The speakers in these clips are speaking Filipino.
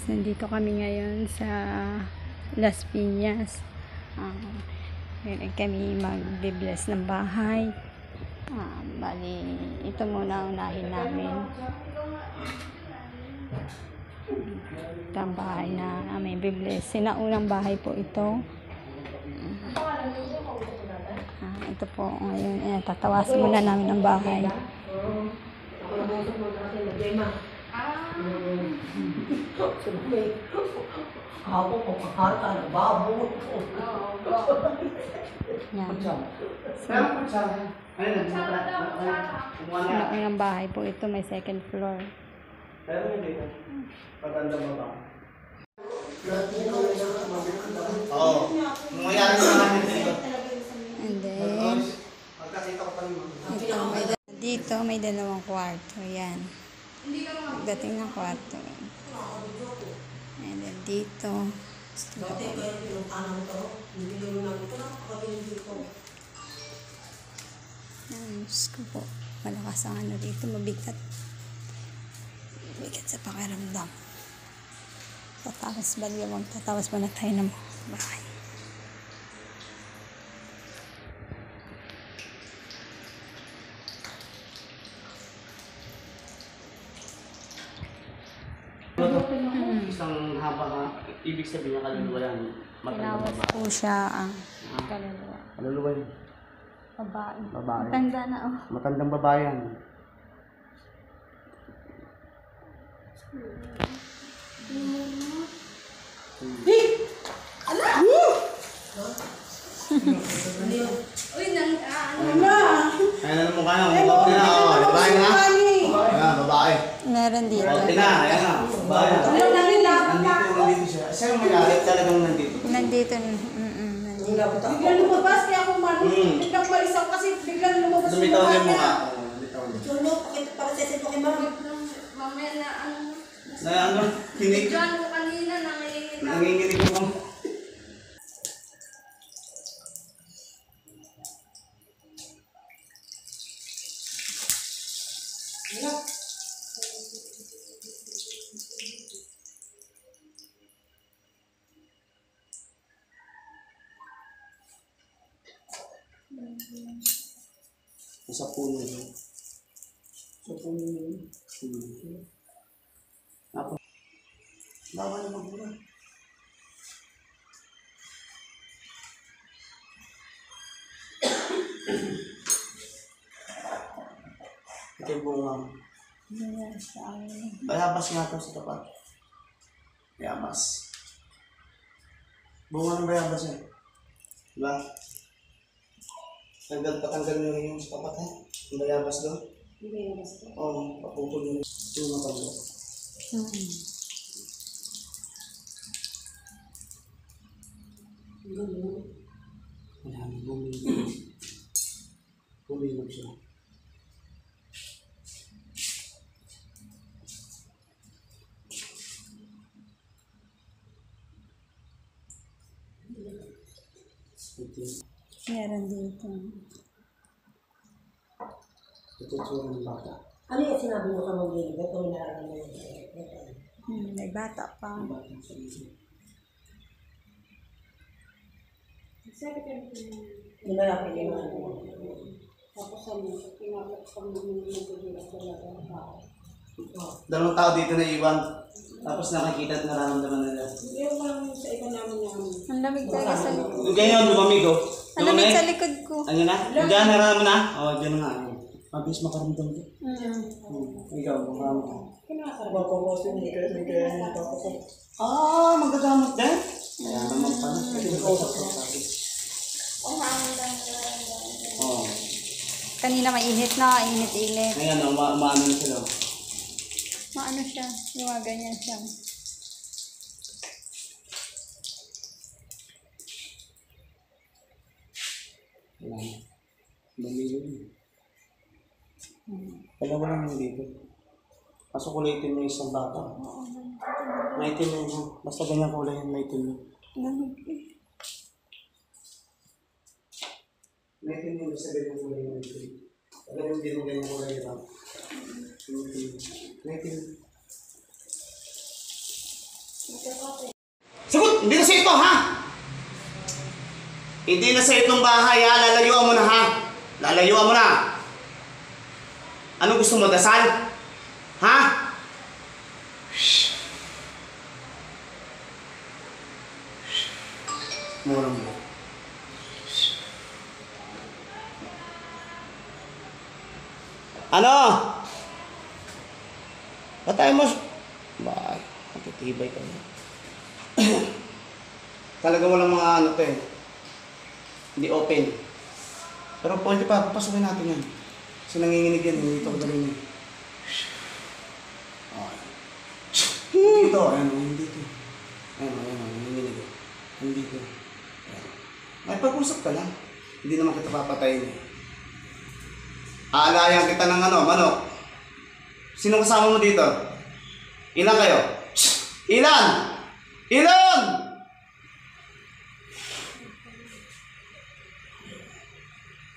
nandito kami ngayon sa Las Piñas. Ngayon kami mag-bless ng bahay. Bali, ito muna unahin namin. Ito ang bahay na may bless. Sinaunang bahay po ito. Ito po ngayon. Tatawasin muna namin ang bahay. Sinaunang bahay po ito. May second floor. Paganda ba ba? Oo. Mangyayari na natin dito. And then, dito may dalawang kwarto. Yan. Pagdating ng kwarto. And then dito. Diyos ko po. Malakas ang ano dito. Mabigat. Mabigat sa pakiramdam. Tatawas ba na tayo ng bahay. Isang haba ibig sabihin niya kaluluwa yan. Tinawas po siya ang kaluluwa. Kaluluwa yan. Babae. Babae. Matanda na oh. Matandang babae yan. Uy, nang Ayan na mukha niya. Mukha niya. Babae na. Ayan, babae. meron dito. Okay na. Ayan na. Babae na. Nandito siya. Siya yung may-ari talagang nandito. Nandito. Biglang lumabas kaya ako biglang malis ako kasi biglang lumabas yung Lumitaw mukha niya yung niya. mukha. Juno, para sa ko kay Mama. Mamaya na Na ano? Kinig. Diyan ko kanina nanginginig. Nanginginig ko. Sa puno yun. Sa puno yun. Ako. Bawal na magbura. Ito yung bunga. Bayabas nga ito sa tapat. Bayabas. Bunga ng bayabas yan. Diba? Patanggal nyo rin yung sa tapat ha? Yung bayabas doon? Yung bayabas ko? Oo, papupul nyo yung matanggal. Marami bumilog. Bumilog siya. Meron dito. Ito tsura ng bata. Ano yung sinabi mo ka mag-inig? Ito yung nararamdaman mo. May bata pa. Ang bata sa isip. Nilalapit yung mga ano. Tapos ano, pinapit ko naman yung nagugulat talaga ng tao. Dalawang tao dito na iwan. Tapos nakikita at nararamdaman nila. Yung lang sa iba namin yung Ang lamig talaga sa likod. Yung ganyan, lumamig oh. Ang lamig sa likod ko. Ano na? Diyan, nararamdaman na? Oo, dyan na nga. Mabilis makaramdam ko. Ikaw, makaramdam ka. Mapaposin ni Kaya mapaposin. Magagamot din? Kaya naman pala. Kasi nakausap ko sa akin. Oo. Kanina mainit na, init-init. Ngayon, umaano na sila. Maano siya, ganyan siya. Wala. Bumili yun. Dalawa lang yung dito. Kaso kulay itim yung isang bata. Maitim yun. Basta ganyan kulay yung maitim yun. Lamig eh. Maitim yung basta ganyan kulay yung maitim. Pag ganyan din yung ganyan kulay yun. Maitim. Sagot! Hindi na sa ito, ha? Hindi na sa itong bahay, ha? Lalayuan mo na, ha? Lalayuan mo na. Ano gusto mo, dasal? Ha? Shh. Murang mo. Ano? Ba't tayo mo? Bakit? Matitibay ka na. Talaga walang mga ano to eh. Hindi open. Pero pwede pa, papasukin natin yan. Kasi nanginginig yan, hindi ito kadalhin yan. Okay. Dito, ayan, dito. Ayan, nanginginig yan. Dito. Ayan. May pag-usap ka lang. Hindi naman kita papatayin eh. Aalayan kita ng ano, manok. Sino kasama mo dito? Ilan kayo? Ilan? Ilan?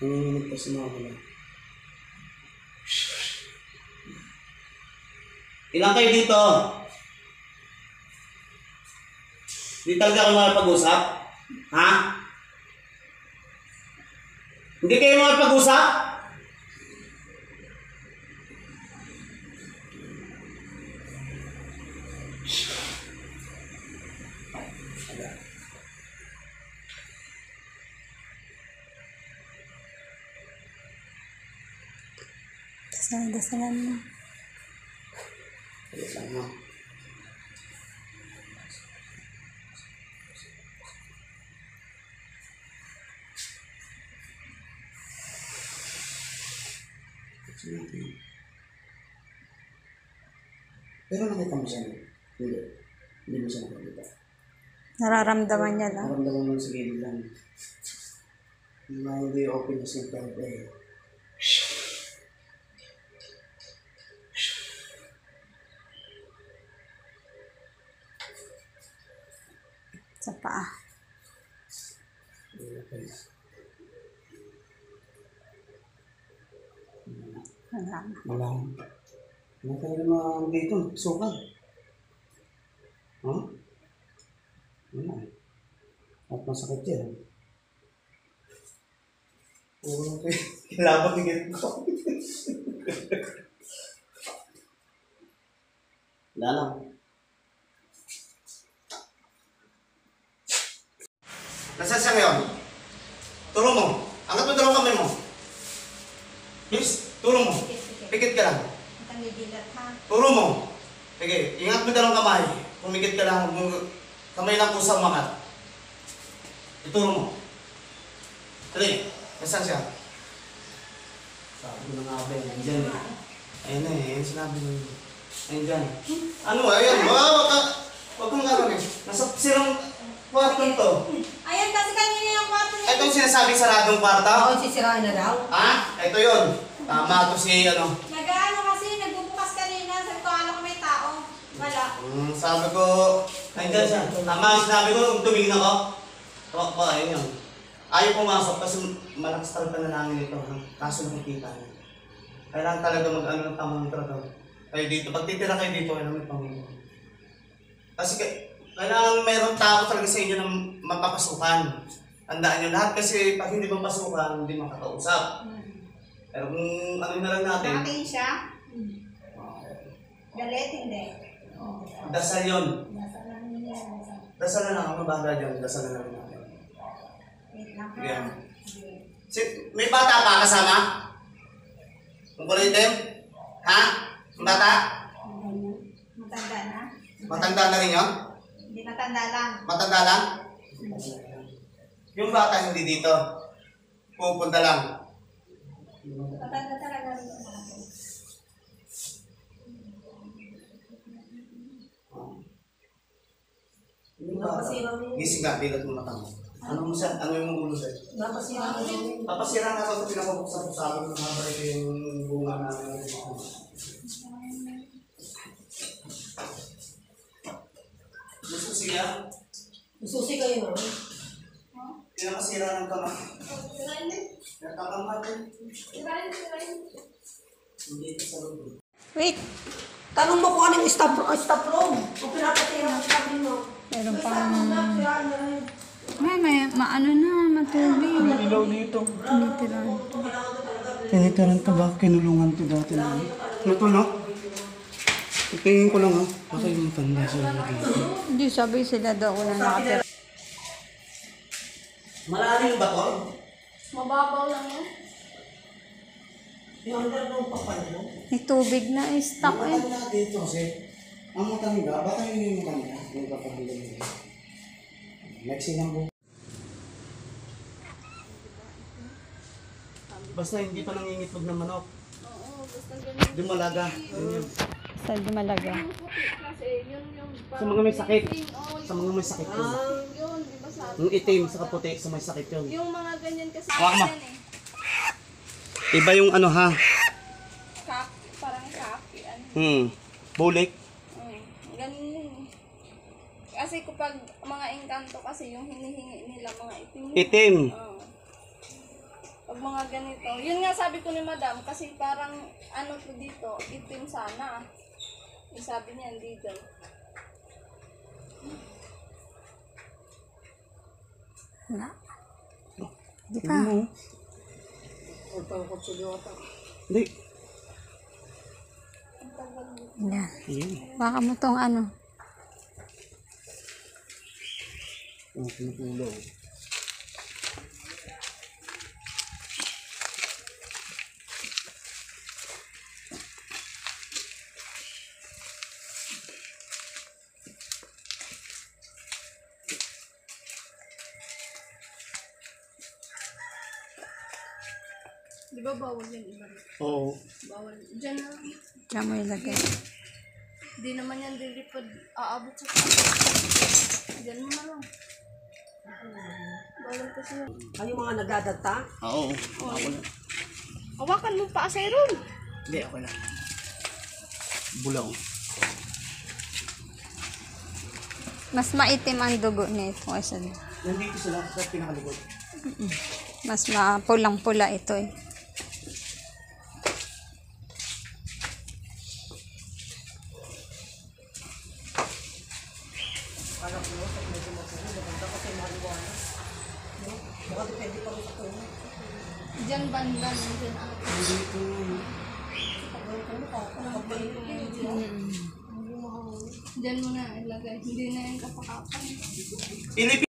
Nanginginig pa si mama lang. Ilan kayo dito? Hindi talaga kayo makapag-usap? Ha? Hindi kayo makapag-usap? Dasalan mo. Ayos lang mo. Pero nakita mo siya. Hindi. Hindi mo siya nakita. Nararamdaman niya lang. Naramdaman mo sa gilid lang. Hindi open na siya pero Sa paa. Wala na. wala. Ano tayo naman dito? Sukal. Ha? Wala. At masakit yan. Puro kayo. Kilabot ni ganito ko. Wala lang. Nasaan siya ngayon? Turo mo. Angat mo dalawang kamay mo. Please, turo mo. Pikit ka lang. Turo mo. Sige, ingat mo dalawang kamay. Pumikit ka lang. Kamay lang kusang makat. Ituro mo. Tuloy. Nasaan siya? Sabi ko na nga ba yan. Diyan eh. Ayan na eh. Ayan sinabi mo. Ayan dyan. Ano? Ayan. Huwag kang gano'n eh. Nasa sirang kwarto to. Ayan kasi kanina yung kwarto niya. Ito yung sinasabing saradong kwarto? Oo, sisirain na daw. Ha? Ito yun. Tama to si ano. Nag-ano kasi, nagbubukas kanina. Sabi ko, alam ko may tao. Wala. Sabi ko, nandiyan siya. Tama ang sinabi ko, tumingin ako. Ayun yun. Ayaw pumasok kasi malakas talaga na langin ito. Kaso nakikita niya. Kailangan talaga mag-ano ng tamang trato. Kayo dito. Pag titira kayo dito, kailangan may Panginoon. Kasi kailangan mayroong tao talaga sa inyo na mapapasukan. Tandaan nyo lahat kasi pag hindi mapasukan, hindi makakausap. Pero kung ano na lang natin. Nakatingin siya? Galit, hindi. Dasal yun. Nasa lang niya. Dasal na lang ako mabahala dyan. Dasal na lang natin. Wait lang ha. Yeah. May bata pa kasama? Ang kulay itim? Ha? Ang bata? Matanda na? Matanda na rin yun? Hindi matanda lang. Matanda lang? Yung bata hindi dito. Pupunta lang. Matanda talaga rin. Yung bata. Gising ka, bilat mo mata mo. Ano mo siya? Ano yung ulo sa'yo? Papasira nga sa pinapabuksan ko sa akin ng mga ito yung bunga namin. Gusto siya? Susi kayo, no? Pinakasira ng kamay. Nakakamay din. Hindi ito sa loob. Wait. Tanong mo kung anong staff room. Kung pinapatira mo sabi mo. Meron Yung pang... staff room na, siraan na rin. Maano na, matubig. Ilaw dito. Tinitiran. Tinitiran ka ba? Kinulungan to dati na. Ano to, no? Ipingin ko lang, ha? Baka yung matanda sila dito. Hindi, sabi sila daw na nakatira. Malalim ba to? Mababaw lang yun. Yung underground pa pala mo. May tubig na, stuck eh. Ang matanda dito kasi, ang matanda, baka yun yung matanda. Yung kapagbilan nila. Lexi lang po. Basta hindi pa nangingitlog ng manok. Oo, basta ganyan. Dumalaga. Ganyan. Sa Dumalaga. Kasi yun yung... Sa mga may sakit. Oo, Sa mga may sakit yun. yun, di ba sabi? Yung itim sa kaputi, sa may sakit yun. Yung mga ganyan kasi Wak mo. yan eh. Iba yung ano ha? Parang kaki, ano. Bulik. Ganun yun eh. Kasi kapag mga engkanto kasi yung hinihingi nila mga itim. Itim. Oo. Pag mga ganito. Yun nga sabi ko ni madam kasi parang ano to dito, itim sana. Yung sabi niya hindi daw. Wala. Di pa. Hindi. Yan. Ayun. Baka mo tong ano. Oh, pinutulong. Di ba bawal yan iba? Oo. Bawal. Diyan na. Diyan mo ilagay. Di naman yan dilipad. Aabot sa Diyan mo na lang. Bawal kasi yun. Ay, yung mga nagdadata? Oo. Ako lang. Hawakan mo pa asay ron. Hindi, ako lang. Bulaw. Mas maitim ang dugo nito kaysa Nandito sila sa pinakalikod. mas mapulang-pula ito eh. Diyan banda. Diyan ang Diyan mo na ilagay. Hindi na yung kapakapan. Ilipin